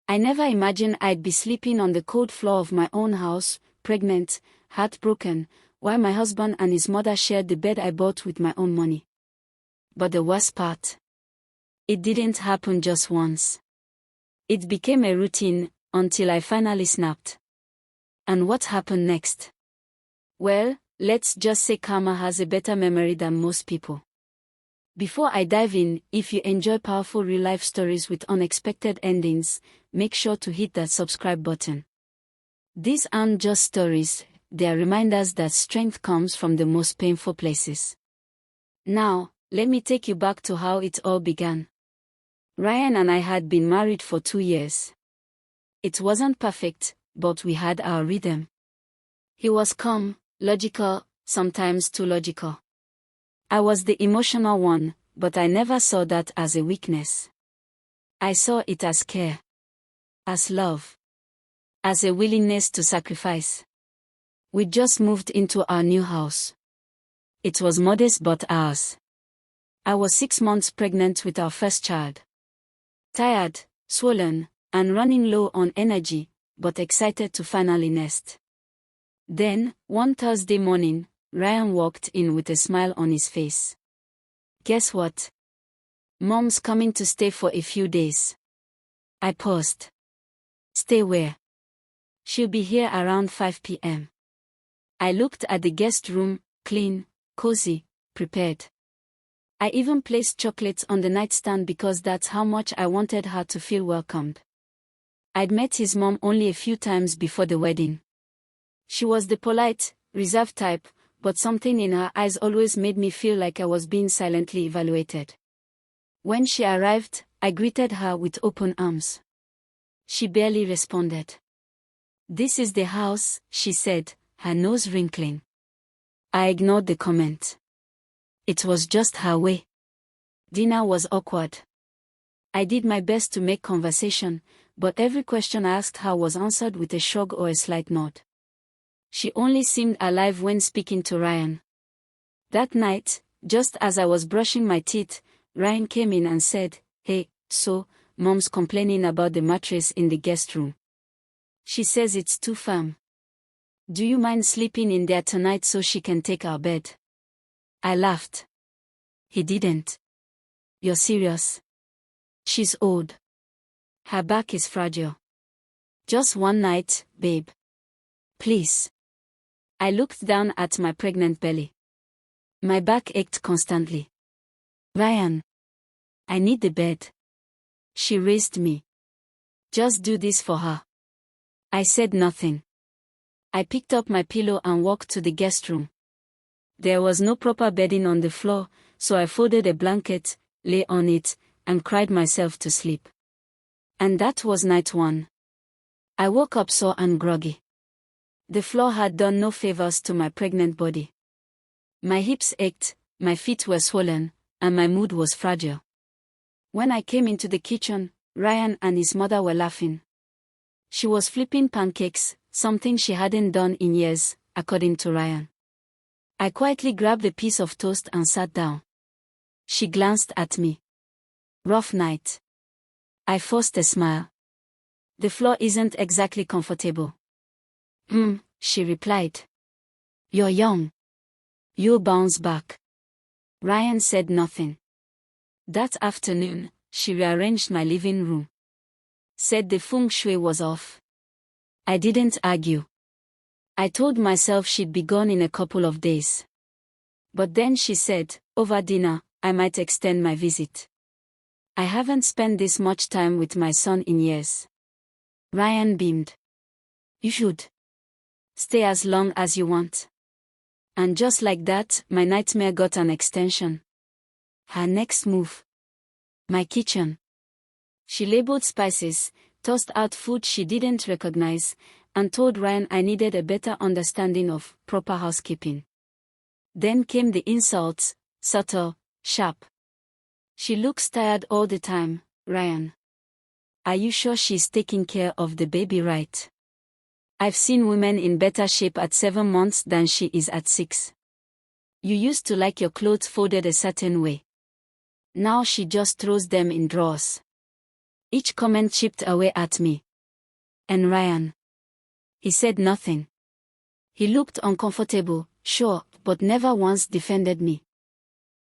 I never imagined I'd be sleeping on the cold floor of my own house, pregnant, heartbroken, while my husband and his mother shared the bed I bought with my own money. But the worst part? It didn't happen just once. It became a routine, until I finally snapped. And what happened next? Well, let's just say karma has a better memory than most people. Before I dive in, if you enjoy powerful real-life stories with unexpected endings, make sure to hit that subscribe button. These aren't just stories, they are reminders that strength comes from the most painful places. Now, let me take you back to how it all began. Ryan and I had been married for 2 years. It wasn't perfect, but we had our rhythm. He was calm, logical, sometimes too logical. I was the emotional one, but I never saw that as a weakness. I saw it as care, as love, as a willingness to sacrifice. We just moved into our new house. It was modest but ours. I was 6 months pregnant with our first child. Tired, swollen, and running low on energy, but excited to finally nest. Then, one Thursday morning, Ryan walked in with a smile on his face. Guess what? Mom's coming to stay for a few days. I paused. Stay where? She'll be here around 5 p.m. I looked at the guest room, clean, cozy, prepared. I even placed chocolates on the nightstand because that's how much I wanted her to feel welcomed. I'd met his mom only a few times before the wedding. She was the polite, reserved type, but something in her eyes always made me feel like I was being silently evaluated. When she arrived, I greeted her with open arms. She barely responded. "This is the house," she said, her nose wrinkling. I ignored the comment. It was just her way. Dinner was awkward. I did my best to make conversation, but every question I asked her was answered with a shrug or a slight nod. She only seemed alive when speaking to Ryan. That night, just as I was brushing my teeth, Ryan came in and said, "Hey, so, Mom's complaining about the mattress in the guest room. She says it's too firm. Do you mind sleeping in there tonight so she can take our bed?" I laughed. He didn't. "You're serious? She's old. Her back is fragile. Just one night, babe. Please." I looked down at my pregnant belly. My back ached constantly. "Ryan. I need the bed." She raised me. "Just do this for her." I said nothing. I picked up my pillow and walked to the guest room. There was no proper bedding on the floor, so I folded a blanket, lay on it, and cried myself to sleep. And that was night 1. I woke up sore and groggy. The floor had done no favors to my pregnant body. My hips ached, my feet were swollen, and my mood was fragile. When I came into the kitchen, Ryan and his mother were laughing. She was flipping pancakes, something she hadn't done in years, according to Ryan. I quietly grabbed a piece of toast and sat down. She glanced at me. "Rough night." I forced a smile. "The floor isn't exactly comfortable." She replied. "You're young. You'll bounce back." Ryan said nothing. That afternoon, she rearranged my living room. Said the feng shui was off. I didn't argue. I told myself she'd be gone in a couple of days. But then she said, over dinner, I might extend my visit. I haven't spent this much time with my son in years. Ryan beamed. "You should. Stay as long as you want." And just like that, my nightmare got an extension. Her next move. My kitchen. She labeled spices, tossed out food she didn't recognize, and told Ryan I needed a better understanding of proper housekeeping. Then came the insults, subtle, sharp. "She looks tired all the time, Ryan. Are you sure she's taking care of the baby right? I've seen women in better shape at 7 months than she is at 6. You used to like your clothes folded a certain way. Now she just throws them in drawers. Each comment chipped away at me. And Ryan? He said nothing. He looked uncomfortable, sure, but never once defended me.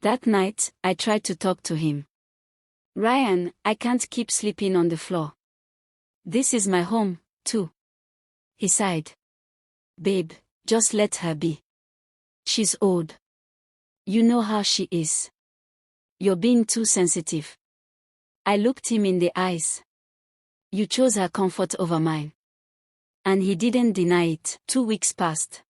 That night, I tried to talk to him. Ryan, I can't keep sleeping on the floor. This is my home, too. He sighed. Babe, just let her be. She's old. You know how she is. You're being too sensitive. I looked him in the eyes. You chose her comfort over mine. And he didn't deny it. 2 weeks passed.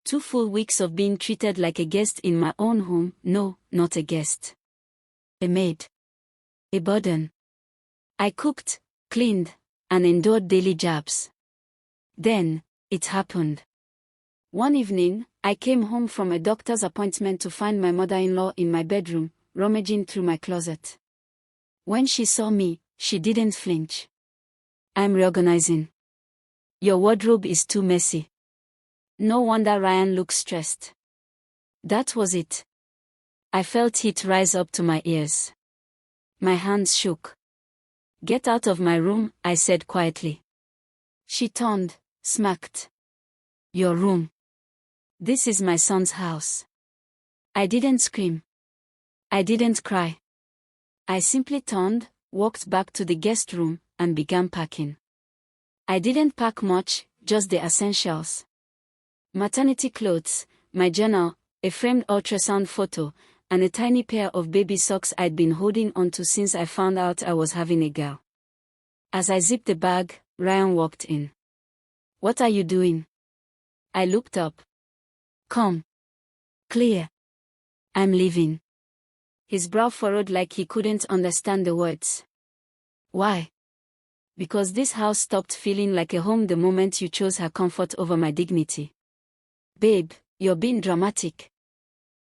2 full weeks of being treated like a guest in my own home. No, not a guest. A maid. A burden. I cooked, cleaned, and endured daily jabs. Then, it happened. One evening, I came home from a doctor's appointment to find my mother-in-law in my bedroom, rummaging through my closet. When she saw me, she didn't flinch. I'm reorganizing. Your wardrobe is too messy. No wonder Ryan looks stressed. That was it. I felt heat rise up to my ears. My hands shook. Get out of my room, I said quietly. She turned, smacked. Your room. This is my son's house. I didn't scream. I didn't cry. I simply turned, walked back to the guest room, and began packing. I didn't pack much, just the essentials. Maternity clothes, my journal, a framed ultrasound photo, and a tiny pair of baby socks I'd been holding onto since I found out I was having a girl. As I zipped the bag, Ryan walked in. What are you doing? I looked up. Calm. Clear. I'm leaving. His brow furrowed like he couldn't understand the words. Why? Because this house stopped feeling like a home the moment you chose her comfort over my dignity. Babe, you're being dramatic.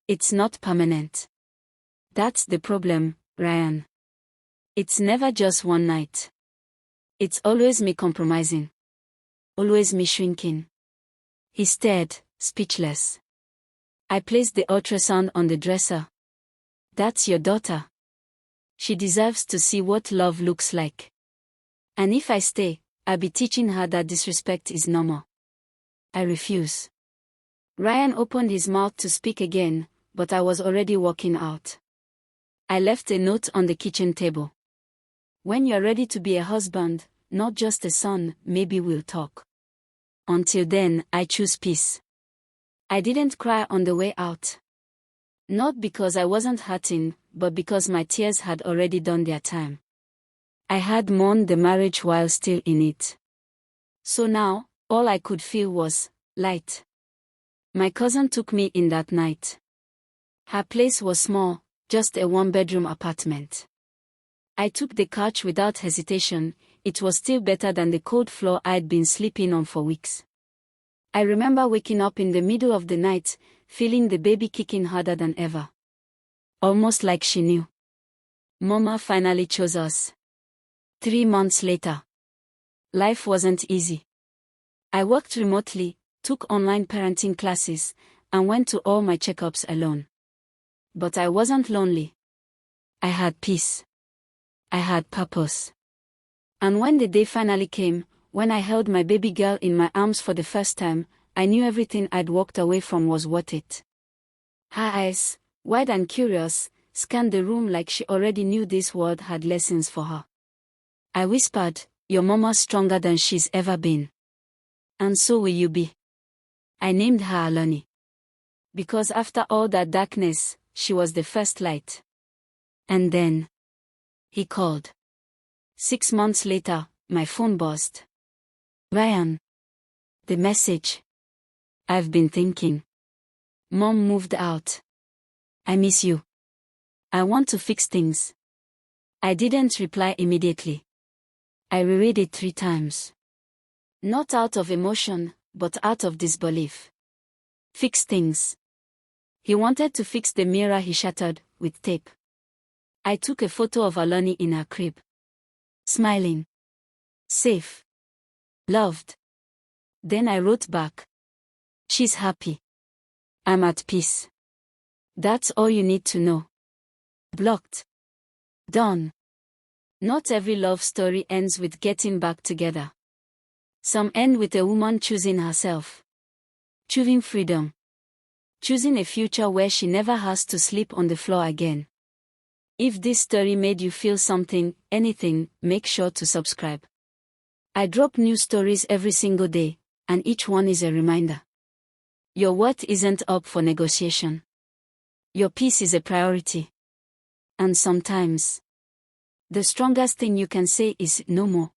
It's not permanent. That's the problem, Ryan. It's never just one night. It's always me compromising. Always me shrinking. He stared, speechless. I placed the ultrasound on the dresser. That's your daughter. She deserves to see what love looks like. And if I stay, I'll be teaching her that disrespect is normal. I refuse. Ryan opened his mouth to speak again, but I was already walking out. I left a note on the kitchen table. When you're ready to be a husband, not just a son, maybe we'll talk. Until then, I choose peace. I didn't cry on the way out. Not because I wasn't hurting, but because my tears had already done their time. I had mourned the marriage while still in it. So now, all I could feel was light. My cousin took me in that night. Her place was small, just a 1-bedroom apartment. I took the couch without hesitation. It was still better than the cold floor I'd been sleeping on for weeks. I remember waking up in the middle of the night, feeling the baby kicking harder than ever. Almost like she knew. Mama finally chose us. 3 months later. Life wasn't easy. I worked remotely, took online parenting classes, and went to all my checkups alone. But I wasn't lonely. I had peace. I had purpose. And when the day finally came, when I held my baby girl in my arms for the first time, I knew everything I'd walked away from was worth it. Her eyes, wide and curious, scanned the room like she already knew this world had lessons for her. I whispered, "Your mama's stronger than she's ever been. And so will you be." I named her Alani. Because after all that darkness, she was the first light. And then, he called. 6 months later, my phone buzzed. Ryan. The message. I've been thinking. Mom moved out. I miss you. I want to fix things. I didn't reply immediately. I reread it 3 times. Not out of emotion, but out of disbelief. Fix things. He wanted to fix the mirror he shattered with tape. I took a photo of Alani in her crib. Smiling. Safe. Loved. Then I wrote back. She's happy. I'm at peace. That's all you need to know. Blocked. Done. Not every love story ends with getting back together. Some end with a woman choosing herself. Choosing freedom. Choosing a future where she never has to sleep on the floor again. If this story made you feel something, anything, make sure to subscribe. I drop new stories every single day, and each one is a reminder. Your worth isn't up for negotiation. Your peace is a priority. And sometimes, the strongest thing you can say is no more.